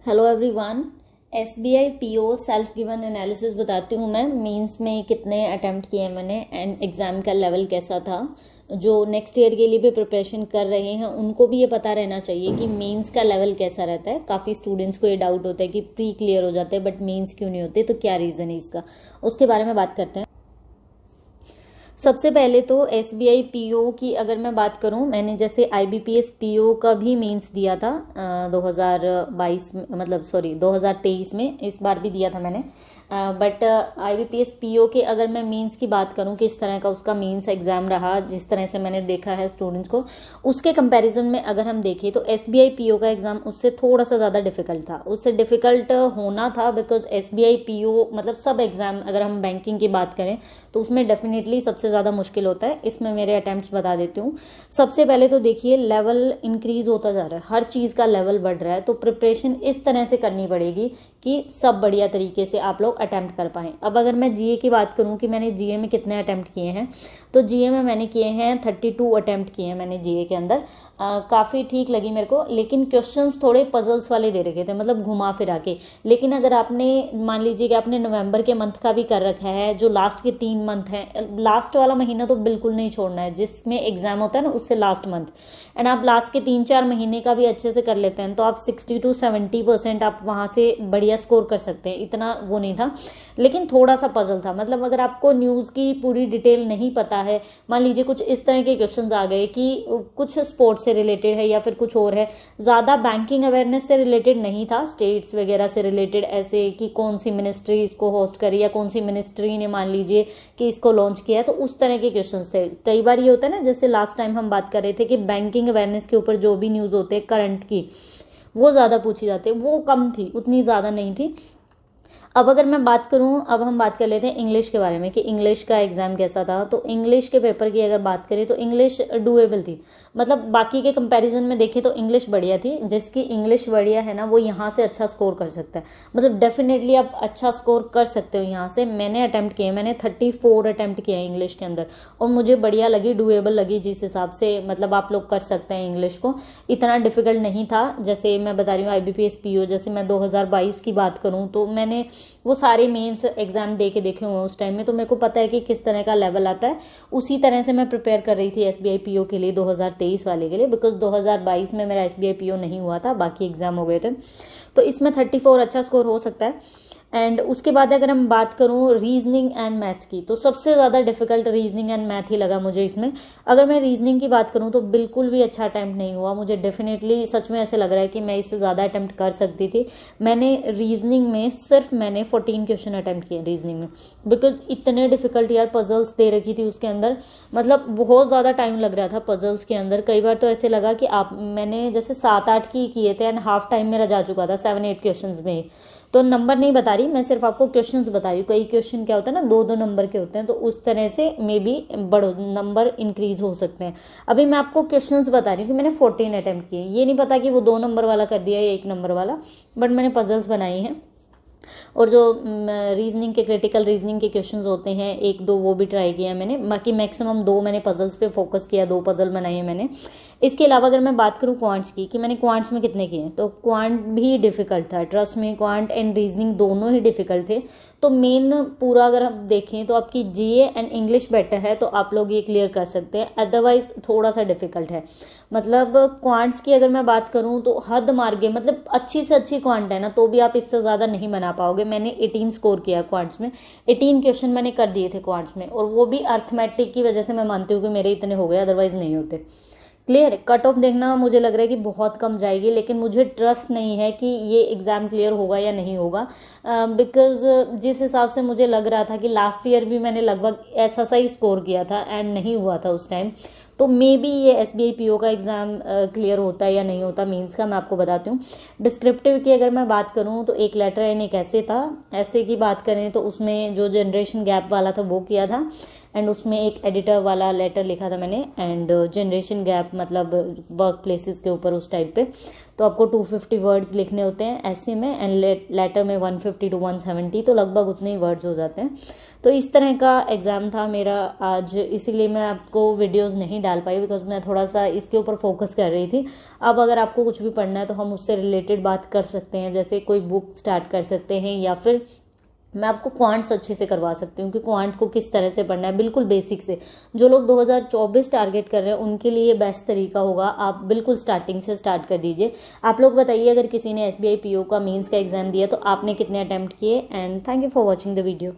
Hello everyone. SBI PO self given analysis बताती हूँ मैं। मेंस में कितने अटेम्प्ट किए मैंने एंड एग्जाम का लेवल कैसा था। जो नेक्स्ट ईयर के लिए भी प्रिपरेशन कर रहे हैं उनको भी ये पता रहना चाहिए कि मेंस का लेवल कैसा रहता है। काफ़ी स्टूडेंट्स को ये डाउट होता है कि प्री क्लियर हो जाते हैं बट मेंस क्यों नहीं होते, तो क्या रीज़न है इसका, उसके बारे में बात करते हैं। सबसे पहले तो एसबीआई पीओ की अगर मैं बात करूं, मैंने जैसे आईबीपीएस पीओ का भी मेंस दिया था 2022 मतलब 2023 में, इस बार भी दिया था मैंने। बट आईबीपीएस पीओ के अगर मैं मेंस की बात करूं किस तरह का उसका मेंस एग्जाम रहा, जिस तरह से मैंने देखा है स्टूडेंट्स को, उसके कंपैरिजन में अगर हम देखें तो एसबीआई पीओ का एग्जाम उससे थोड़ा सा ज़्यादा डिफिकल्ट था। उससे डिफिकल्ट होना था बिकॉज एसबीआई पीओ मतलब सब एग्जाम अगर हम बैंकिंग की बात करें तो उसमें डेफिनेटली सबसे ज़्यादा मुश्किल होता है। इसमें मेरे अटेम्प्ट्स बता देती हूँ। सबसे पहले तो देखिए लेवल इंक्रीज होता जा रहा है, हर चीज़ का लेवल बढ़ रहा है, तो प्रिपरेशन इस तरह से करनी पड़ेगी कि सब बढ़िया तरीके से आप लोग अटेम्प्ट कर पाएं। अब अगर मैं जीए की बात करूं कि मैंने जीए में कितने अटेम्प्ट किए हैं, तो जीए में मैंने किए हैं 32 अटेम्प्ट किए हैं मैंने जीए के अंदर। काफ़ी ठीक लगी मेरे को, लेकिन क्वेश्चंस थोड़े पजल्स वाले दे रखे थे, मतलब घुमा फिरा के। लेकिन अगर आपने मान लीजिए कि आपने नवंबर के मंथ का भी कर रखा है, जो लास्ट के 3 मंथ हैं, लास्ट वाला महीना तो बिल्कुल नहीं छोड़ना है जिसमें एग्जाम होता है ना, उससे लास्ट मंथ, एंड आप लास्ट के 3-4 महीने का भी अच्छे से कर लेते हैं तो आप 60 to 70% आप वहां से बढ़िया स्कोर कर सकते हैं। इतना वो नहीं था, लेकिन थोड़ा सा पजल था। मतलब अगर आपको न्यूज़ की पूरी डिटेल नहीं पता है, मान लीजिए कुछ इस तरह के क्वेश्चंस आ गए कि कुछ स्पोर्ट्स से रिलेटेड है या फिर कुछ और है, ज़्यादा बैंकिंग अवेयरनेस से रिलेटेड नहीं था, स्टेट्स वगैरह से रिलेटेड, ऐसे कि कौन सी मिनिस्ट्री इसको होस्ट करी या कौन सी मिनिस्ट्री ने मान लीजिए कि इसको लॉन्च किया है, तो उस तरह के क्वेश्चंस थे। कई बार ये होता है ना, जैसे लास्ट टाइम हम बात कर रहे थे कि बैंकिंग अवेयरनेस के ऊपर जो भी न्यूज़ होते हैं करंट की, वो ज़्यादा पूछी जाती है, वो कम थी, उतनी ज़्यादा नहीं थी। अब अगर मैं बात करूं, अब हम बात कर लेते हैं इंग्लिश के बारे में कि इंग्लिश का एग्जाम कैसा था। तो इंग्लिश के पेपर की अगर बात करें तो इंग्लिश डुएबल थी, मतलब बाकी के कंपैरिजन में देखें तो इंग्लिश बढ़िया थी। जिसकी इंग्लिश बढ़िया है ना वो यहाँ से अच्छा स्कोर कर सकता है, मतलब डेफिनेटली आप अच्छा स्कोर कर सकते हो यहाँ से। मैंने अटेम्प्ट किए, मैंने 34 अटेम्प्ट किया है इंग्लिश के अंदर और मुझे बढ़िया लगी, डुएबल लगी, जिस हिसाब से मतलब आप लोग कर सकते हैं इंग्लिश को, इतना डिफिकल्ट नहीं था। जैसे मैं बता रही हूँ आईबीपीएस पीओ, जैसे मैं 2022 की बात करूँ तो मैंने वो सारे मेंस एग्जाम दे के देखे हुए उस टाइम में, तो मेरे को पता है कि किस तरह का लेवल आता है। उसी तरह से मैं प्रिपेयर कर रही थी एसबीआई पीओ के लिए 2023 वाले के लिए, बिकॉज 2022 में मेरा एसबीआई पीओ नहीं हुआ था, बाकी एग्जाम हो गए थे। तो इसमें 34 अच्छा स्कोर हो सकता है। एंड उसके बाद अगर हम बात करूं रीजनिंग एंड मैथ्स की, तो सबसे ज़्यादा डिफिकल्ट रीजनिंग एंड मैथ ही लगा मुझे इसमें। अगर मैं रीजनिंग की बात करूं तो बिल्कुल भी अच्छा अटेम्प्ट नहीं हुआ मुझे, डेफिनेटली सच में ऐसे लग रहा है कि मैं इससे ज़्यादा अटेम्प्ट कर सकती थी। मैंने रीजनिंग में सिर्फ मैंने 14 क्वेश्चन अटेम्प्ट किए रीजनिंग में, बिकॉज इतने डिफिकल्ट यार पजल्स दे रखी थी उसके अंदर, मतलब बहुत ज़्यादा टाइम लग रहा था पजल्स के अंदर। कई बार तो ऐसे लगा कि मैंने जैसे 7-8 की किए थे एंड हाफ टाइम मेरा जा चुका था 7-8 क्वेश्चन में। तो नंबर नहीं बता रही मैं, सिर्फ आपको क्वेश्चंस बता रही हूँ। कई क्वेश्चन क्या होता है ना, 2-2 नंबर के होते हैं, तो उस तरह से मे बी बड़ो नंबर इंक्रीज हो सकते हैं। अभी मैं आपको क्वेश्चंस बता रही हूँ कि मैंने 14 अटेम्प्ट किए, ये नहीं पता कि वो 2 नंबर वाला कर दिया या 1 नंबर वाला, बट मैंने पजल्स बनाई हैं। और जो रीजनिंग के क्रिटिकल रीजनिंग के क्वेश्चंस होते हैं 1-2 वो भी ट्राई किया मैंने, बाकी मैक्सिमम 2 मैंने पजल्स पे फोकस किया, 2 पजल बनाए हैं मैंने। इसके अलावा अगर मैं बात करूँ क्वांट्स की कि मैंने क्वांट्स में कितने किए, तो क्वांट भी डिफिकल्ट था, ट्रस्ट में क्वांट एंड रीजनिंग दोनों ही डिफिकल्ट थे। तो मेन पूरा अगर हम देखें तो आपकी जीए एंड इंग्लिश बेटर है तो आप लोग ये क्लियर कर सकते हैं, अदरवाइज थोड़ा सा डिफिकल्ट है। मतलब क्वांट्स की अगर मैं बात करूं तो हद मार के, मतलब अच्छी से अच्छी क्वांट है ना तो भी आप इससे ज़्यादा नहीं बना पाओगे। मैंने 18 स्कोर किया क्वांट्स में, 18 क्वेश्चन मैंने कर दिए थे क्वांट्स में, और वो भी अर्थमेटिक की वजह से मैं मानती हूँ कि मेरे इतने हो गए, अदरवाइज नहीं होते। क्लियर, कट ऑफ देखना मुझे लग रहा है कि बहुत कम जाएगी, लेकिन मुझे ट्रस्ट नहीं है कि ये एग्ज़ाम क्लियर होगा या नहीं होगा, बिकॉज जिस हिसाब से मुझे लग रहा था कि लास्ट ईयर भी मैंने लगभग ऐसा सा ही स्कोर किया था एंड नहीं हुआ था उस टाइम, तो मे बी ये एसबीआई पीओ का एग्ज़ाम क्लियर होता है या नहीं होता मीन्स का, मैं आपको बताती हूँ। डिस्क्रिप्टिव की अगर मैं बात करूँ तो एक लेटर एंड एक ऐसे था। ऐसे की बात करें तो उसमें जो जनरेशन गैप वाला था वो किया था, एंड उसमें एक एडिटर वाला लेटर लिखा था मैंने, एंड जनरेशन गैप मतलब वर्क प्लेसेस के ऊपर उस टाइप पे। तो आपको 250 वर्ड्स लिखने होते हैं ऐसे में, एंड लेटर में 150 to 170, तो लगभग उतने ही वर्ड्स हो जाते हैं। तो इस तरह का एग्ज़ाम था मेरा आज, इसीलिए मैं आपको वीडियोस नहीं डाल पाई बिकॉज मैं थोड़ा सा इसके ऊपर फोकस कर रही थी। अब अगर आपको कुछ भी पढ़ना है तो हम उससे रिलेटेड बात कर सकते हैं, जैसे कोई बुक स्टार्ट कर सकते हैं, या फिर मैं आपको क्वांट्स अच्छे से करवा सकती हूँ कि क्वांट को किस तरह से पढ़ना है, बिल्कुल बेसिक से। जो लोग 2024 टारगेट कर रहे हैं उनके लिए बेस्ट तरीका होगा, आप बिल्कुल स्टार्टिंग से स्टार्ट कर दीजिए। आप लोग बताइए, अगर किसी ने SBI PO का मीन्स का एग्जाम दिया तो आपने कितने अटेम्प्ट किए। And thank you for watching the video.